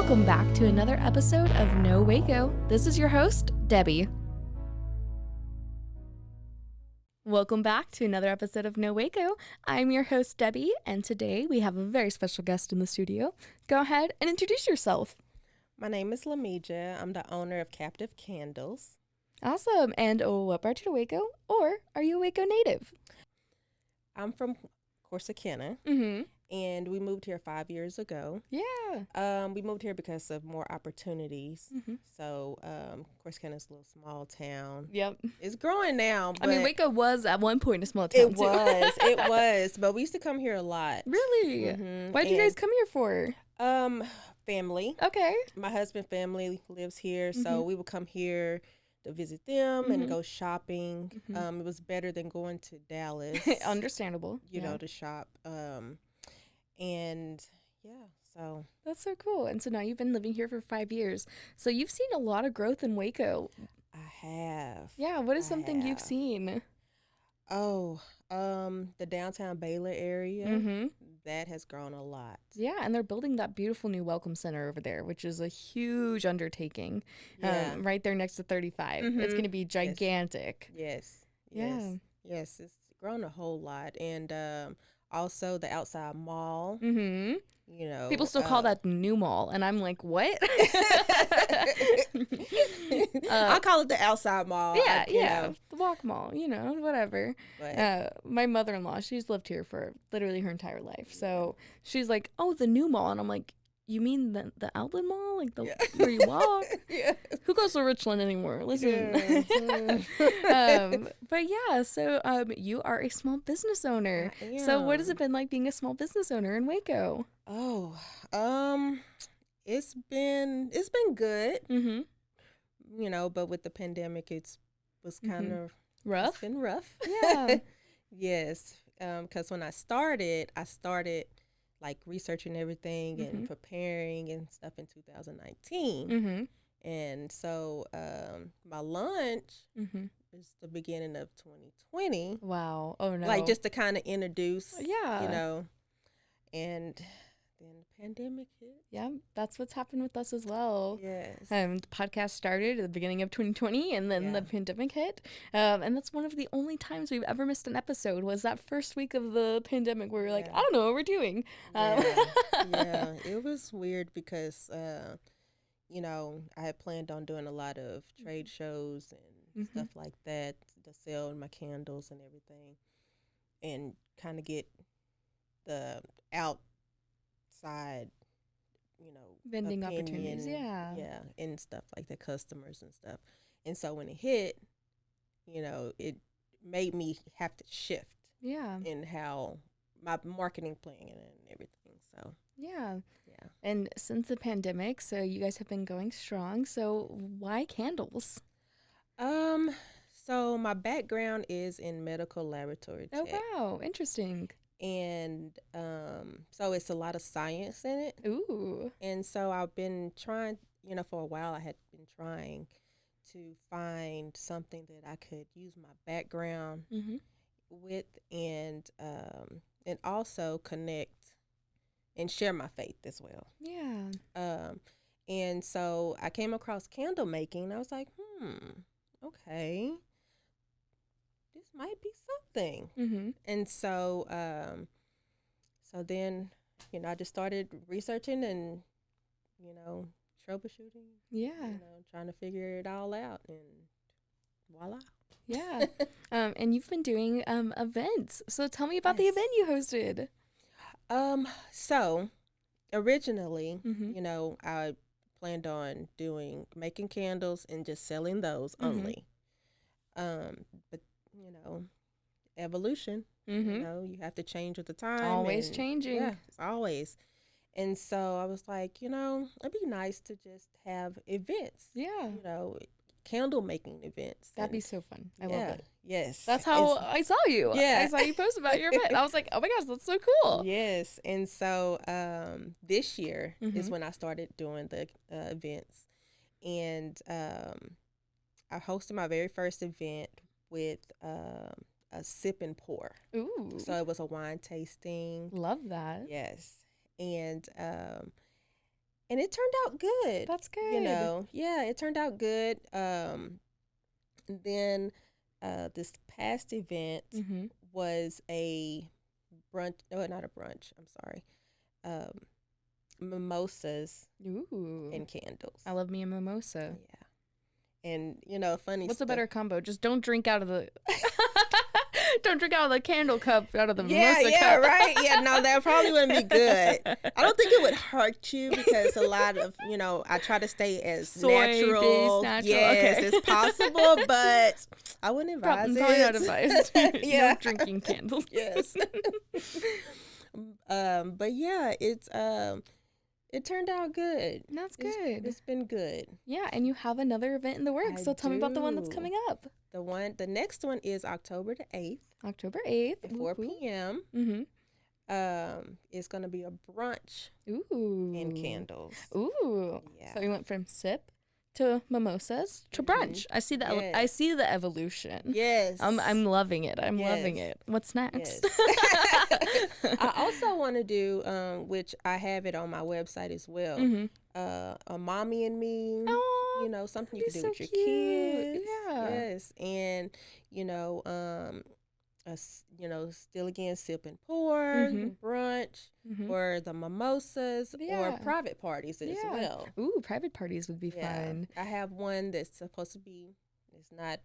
Welcome back to another episode of No Waco. This is your host, Debbie. Welcome back to another episode of No Waco. I'm your host, Debbie, and today we have a very special guest in the studio. Go ahead and introduce yourself. My name is Lamija. I'm the owner of Kaptive Kandles. Awesome. And what brought you to Waco? Or are you a Waco native? I'm from Corsicana, Mm-hmm. and we moved here 5 years ago. Yeah. We moved here because of more opportunities. Mm-hmm. So Corsicana's a little small town. Yep. It's growing now. I mean, Waco was at one point a small town, it too. it was. But we used to come here a lot. Really? Mm-hmm. Why did you guys come here for? Family. Okay. My husband's family lives here, so we would come here to visit them and go shopping. It was better than going to Dallas. Understandable. You know, to shop. And yeah, so. That's so cool. And so now you've been living here for 5 years. So you've seen a lot of growth in Waco. I have. Yeah. What is something you've seen? Oh, the downtown Baylor area. Mm-hmm. That has grown a lot. Yeah, and they're building that beautiful new Welcome Center over there, which is a huge undertaking. Yeah. Right there next to 35. It's going to be gigantic. Yes. Yeah. Yes, it's grown a whole lot. And also the outside mall. Mm-hmm. You know, People still call that the new mall, and I'm like, what? I call it the outside mall. Yeah, the walk mall, whatever. But, my mother-in-law, she's lived here for literally her entire life, so she's like, oh, the new mall, and I'm like, you mean the outlet mall, like where you walk? Yeah. Who goes to Richland anymore? Listen. But yeah, so you are a small business owner. So what has it been like being a small business owner in Waco? Oh, it's been good. Mm-hmm. You know, but with the pandemic, was kind of rough. It's been rough. Yeah. Yes, because when I started like researching everything and preparing and stuff in 2019. Mm-hmm. And so my launch is the beginning of 2020. Wow. Oh, no. Like just to kind of introduce, yeah. And then the pandemic hit. Yeah, that's what's happened with us as well. Yes. The podcast started at the beginning of 2020, and then the pandemic hit. And that's one of the only times we've ever missed an episode was that first week of the pandemic where we're like, I don't know what we're doing. Yeah, it was weird because, I had planned on doing a lot of trade shows and stuff like that to sell my candles and everything and kind of get the outside, vending opinion, opportunities, yeah, and stuff like the customers and stuff. And so when it hit, it made me have to shift, in how my marketing plan and everything. So yeah. And since the pandemic, so you guys have been going strong. So why candles? So my background is in medical laboratory tech. Oh wow, interesting. And so it's a lot of science in it. Ooh. And so I've been trying, for a while I had been trying to find something that I could use my background with and also connect and share my faith as well. Yeah. And so I came across candle making and I was like, okay. This might be something. And so then, I just started researching and, troubleshooting. Yeah. Trying to figure it all out and voila. Yeah. And you've been doing events. So tell me about the event you hosted. So originally, I planned on making candles and just selling those only. But evolution, you have to change with the time. Always changing. Yeah, it's always. And so I was like, it'd be nice to just have events. Yeah. Candle making events. That'd be so fun. I love it. Yes. That's how I saw you. Yeah. I saw you post about your event. I was like, oh my gosh, that's so cool. Yes. And so this year is when I started doing the events. And I hosted my very first event with a sip and pour. Ooh. So it was a wine tasting. Love that. Yes. And And it turned out good. That's good. You know, yeah, it turned out good. Then this past event was a brunch. No, not a brunch. I'm sorry. Mimosas and candles. I love me a mimosa. Yeah. And, you know, funny What's stuff. a better combo? Just don't drink out of the... Don't drink out of the candle cup, out of the mimosa cup. Yeah, right. Yeah, no, that probably wouldn't be good. I don't think it would hurt you because a lot of, you know, I try to stay as natural as possible, but I wouldn't advise it. Probably not advised. No drinking candles. Yes. But yeah, it turned out good. That's good. It's been good. Yeah, and you have another event in the works. So tell me about the one that's coming up. The next one is October the 8th. October 8th. At 4 p.m. It's going to be a brunch. And candles. Yeah. So we went from sip to mimosas to brunch. I see the I see the evolution. Yes. I'm loving it. I'm loving it. What's next? Yes. I also want to do, which I have it on my website as well, a mommy and me. Oh, you know, something you can do with your cute. kids. Yeah. Yes. And, still again, sip and pour, brunch, or the mimosas, or private parties as well. Ooh, private parties would be fun. I have one that's supposed to be, it's not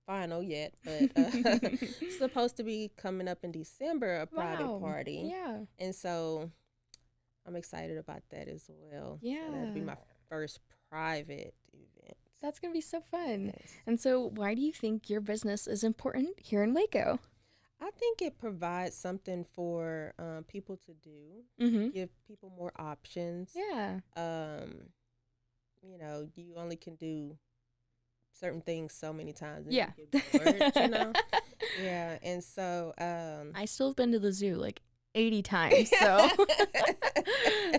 final yet, but it's supposed to be coming up in December, a private party. Yeah. And so I'm excited about that as well. Yeah. So that'll be my first private event. That's going to be so fun. Yes. And so why do you think your business is important here in Waco? I think it provides something for people to do, give people more options. Yeah. You only can do certain things so many times. And yeah. You get bored, Yeah. And so. I still have been to the zoo like 80 times, so.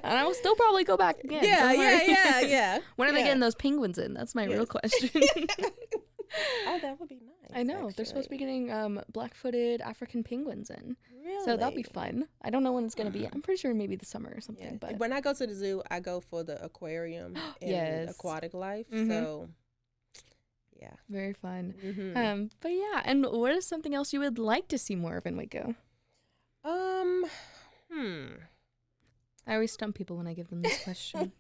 And I will still probably go back again. Yeah. When are they getting those penguins in? That's my real question. Oh, that would be nice. I know. Actually. They're supposed to be getting black-footed African penguins in. Really? So that'll be fun. I don't know when it's going to be. I'm pretty sure maybe the summer or something. Yeah. But when I go to the zoo, I go for the aquarium and aquatic life. So, yeah. Very fun. But yeah, and what is something else you would like to see more of in Waco? I always stump people when I give them this question.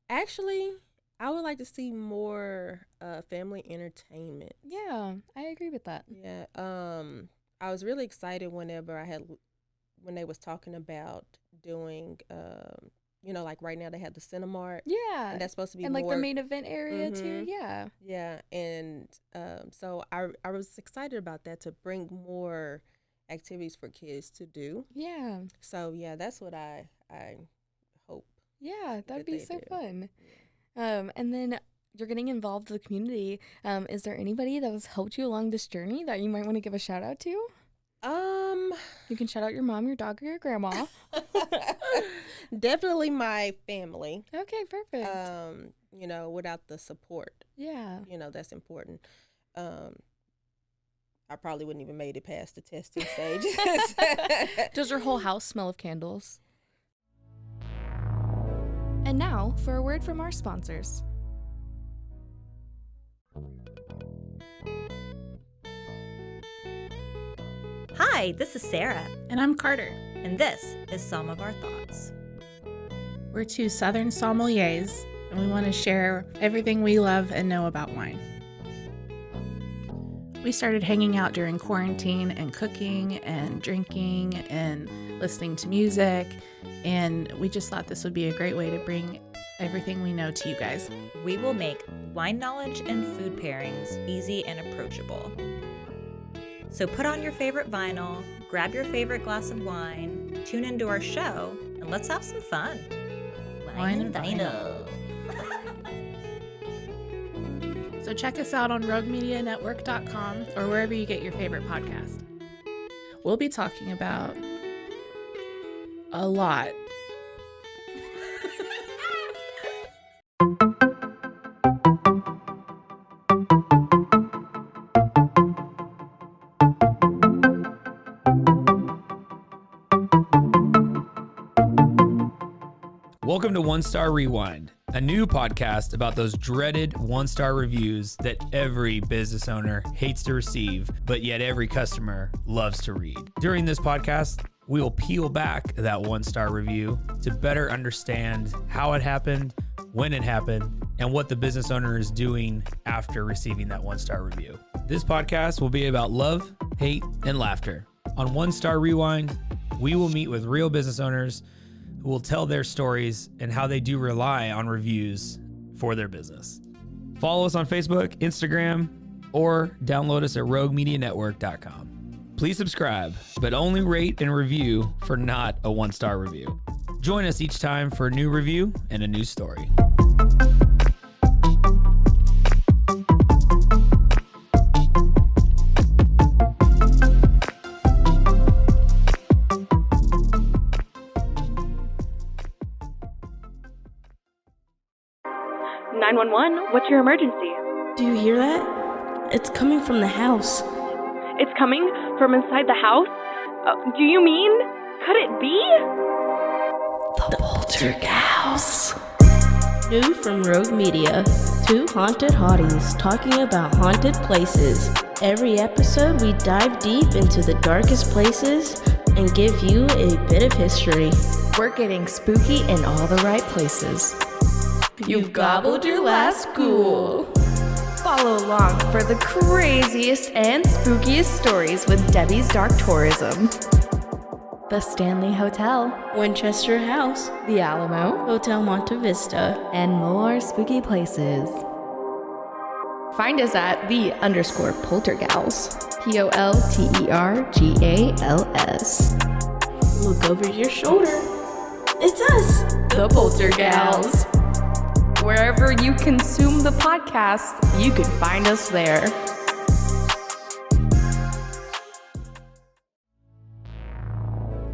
Actually, I would like to see more family entertainment. Yeah, I agree with that. Yeah. I was really excited when they was talking about doing like right now they have the Cinemark. Yeah. And that's supposed to be and more, like the main event area too. Yeah. Yeah. And so I was excited about that, to bring more activities for kids to do. Yeah. So yeah, that's what I hope. Yeah, that'd be so fun. Yeah. And then you're getting involved with the community. Is there anybody that has helped you along this journey that you might want to give a shout out to? You can shout out your mom, your dog, or your grandma. Definitely my family. Okay, perfect. Without the support. Yeah. That's important. I probably wouldn't even made it past the testing stage. Does your whole house smell of candles? And now for a word from our sponsors. Hi, this is Sarah. And I'm Carter. And this is Some of Our Thoughts. We're two Southern sommeliers, and we want to share everything we love and know about wine. We started hanging out during quarantine and cooking and drinking and listening to music, and we just thought this would be a great way to bring everything we know to you guys. We will make wine knowledge and food pairings easy and approachable. So put on your favorite vinyl, grab your favorite glass of wine, tune into our show, and let's have some fun. Wine and vinyl. So check us out on roguemedianetwork.com or wherever you get your favorite podcast. We'll be talking about a lot. Welcome to One Star Rewind, a new podcast about those dreaded one-star reviews that every business owner hates to receive, but yet every customer loves to read. During this podcast, we will peel back that one-star review to better understand how it happened, when it happened, and what the business owner is doing after receiving that one-star review. This podcast will be about love, hate, and laughter. On One Star Rewind, we will meet with real business owners who will tell their stories and how they do rely on reviews for their business. Follow us on Facebook, Instagram, or download us at roguemedianetwork.com. Please subscribe, but only rate and review for not a one-star review. Join us each time for a new review and a new story. What's your emergency? Do you hear that? It's coming from the house. It's coming from inside the house? Do you mean? Could it be? The Poltergeist. New from Rogue Media. Two haunted hotties talking about haunted places. Every episode we dive deep into the darkest places and give you a bit of history. We're getting spooky in all the right places. You've gobbled your last ghoul. Follow along for the craziest and spookiest stories with Debbie's Dark Tourism. The Stanley Hotel, Winchester House, The Alamo, Hotel Monte Vista, and more spooky places. Find us at _Poltergals. POLTERGALS. Look over your shoulder. It's us, The Poltergals. Wherever you consume the podcast, you can find us there.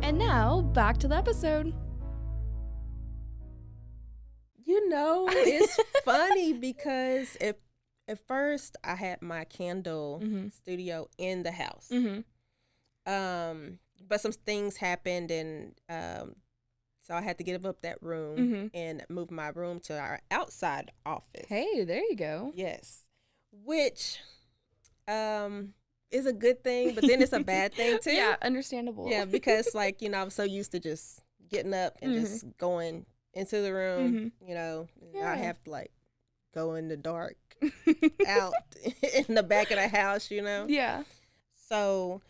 And now, back to the episode. You know, it's funny because at first I had my candle studio in the house. But some things happened and so I had to give up that room and move my room to our outside office. Hey, there you go. Yes. Which is a good thing, but then it's a bad thing too. Yeah, understandable. Yeah, because like, you know, I'm so used to just getting up and just going into the room, you know, and I have to like go in the dark out in the back of the house, you know? Yeah. So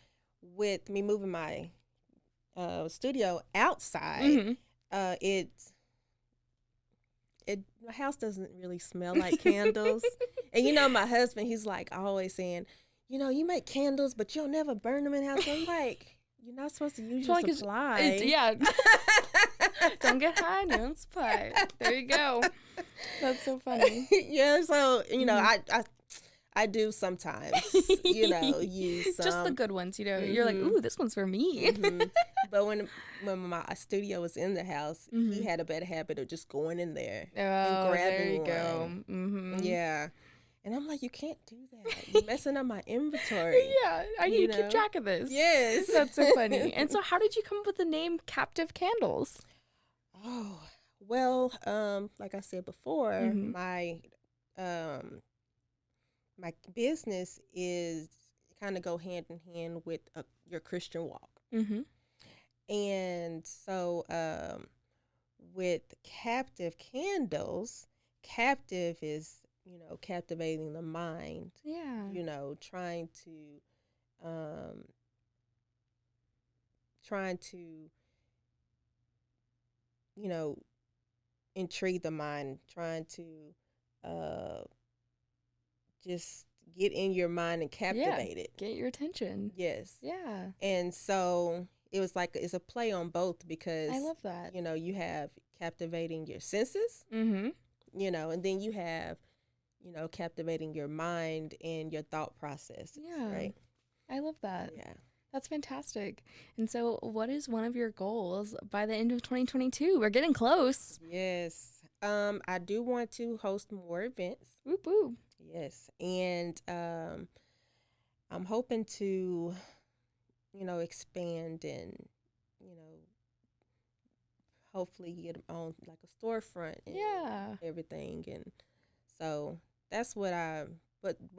with me moving my studio outside, my house doesn't really smell like candles. And you know, my husband, he's like always saying, you know, you make candles, but you'll never burn them in house. I'm like, you're not supposed to use your supply. Yeah. Don't get high on your own supply. There you go. That's so funny. Yeah, so, you know, I do sometimes, you know, use some. Just the good ones, you know. You're like, ooh, this one's for me. But when my studio was in the house, he had a bad habit of just going in there and grabbing there you go. Yeah. And I'm like, you can't do that. You're messing up my inventory. Yeah, I need to keep track of this. Yes. That's so funny. And so how did you come up with the name Kaptive Kandles? Oh, well, like I said before, my business is kind of go hand in hand with your Christian walk. And so with Kaptive Kandles, captive is, you know, captivating the mind. Yeah. You know, trying to you know, intrigue the mind, trying to just get in your mind and captivate it. Get your attention. Yes. Yeah. And so it was like, it's a play on both because I love that. You know, you have captivating your senses, you know, and then you have, you know, captivating your mind and your thought process. Yeah. Right. I love that. Yeah. That's fantastic. And so what is one of your goals by the end of 2022? We're getting close. Yes. I do want to host more events. Whoop whoop. Yes. And I'm hoping to, you know, expand and, you know, hopefully get on like a storefront and everything. And so that's what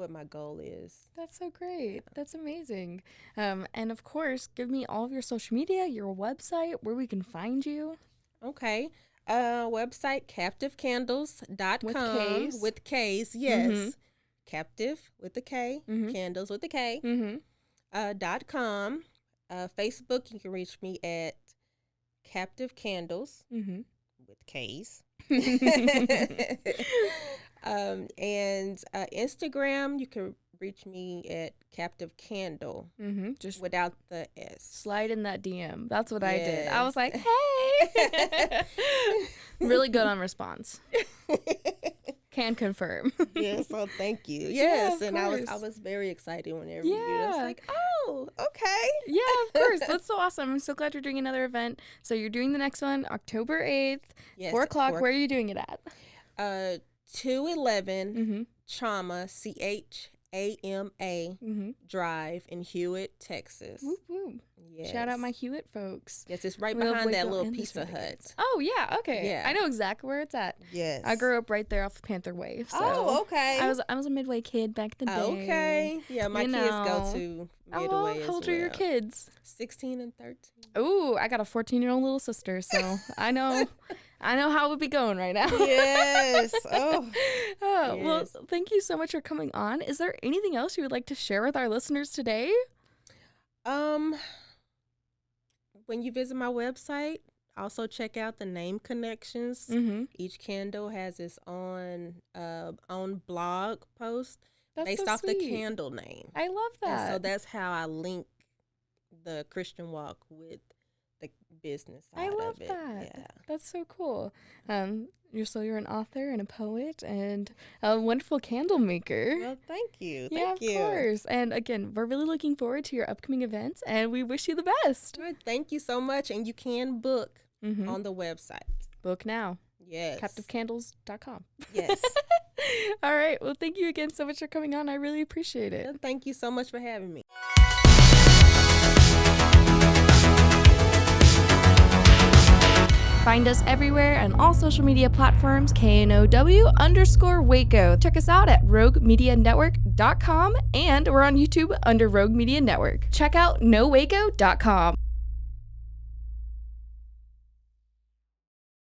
my goal is. That's so great. That's amazing. And of course, give me all of your social media, your website, where we can find you. Okay. Website KaptiveKandles.com with K's. Yes. Mm-hmm. Kaptive with a K, Candles with a K. .com. Facebook, you can reach me at Kaptive Kandles with K's. And Instagram, you can reach me at Kaptive Kandle, just without the S. Slide in that DM. That's what I did. I was like, hey. Really good on response. Can confirm. Yes, well, thank you. Yes, and I was very excited whenever you. I was like, oh, okay. Yeah, of course. That's so awesome. I'm so glad you're doing another event. So you're doing the next one October 8th, 4 o'clock. Where are you doing it at? 211 Chama, CHAMA Drive in Hewitt, Texas. Whoop, whoop. Yes. Shout out my Hewitt folks. Yes, it's right behind that little Pizza Hut. Oh, yeah. Okay. Yeah. I know exactly where it's at. Yes. I grew up right there off Panther Way. So okay. I was a Midway kid back in the day. Okay. Yeah, my kids go to Midway as how old are your kids? 16 and 13. Ooh, I got a 14-year-old little sister, so I know how it would be going right now. Yes. Oh. Yes. Well, thank you so much for coming on. Is there anything else you would like to share with our listeners today? When you visit my website, also check out the name connections. Each candle has its own blog post based off the candle name. I love that. And so that's how I link the Christian walk with the business side of it. I love that. Yeah. That's so cool. You're an author and a poet and a wonderful candle maker. Well, thank you. Thank you. Of course. And again, we're really looking forward to your upcoming events, and we wish you the best. Good. Thank you so much. And you can book on the website. Book now. Yes. KaptiveKandles.com. Yes. All right. Well, thank you again so much for coming on. I really appreciate it. Well, thank you so much for having me. Find us everywhere on all social media platforms, KNOW_Waco. Check us out at roguemedianetwork.com, and we're on YouTube under Rogue Media Network. Check out nowaco.com.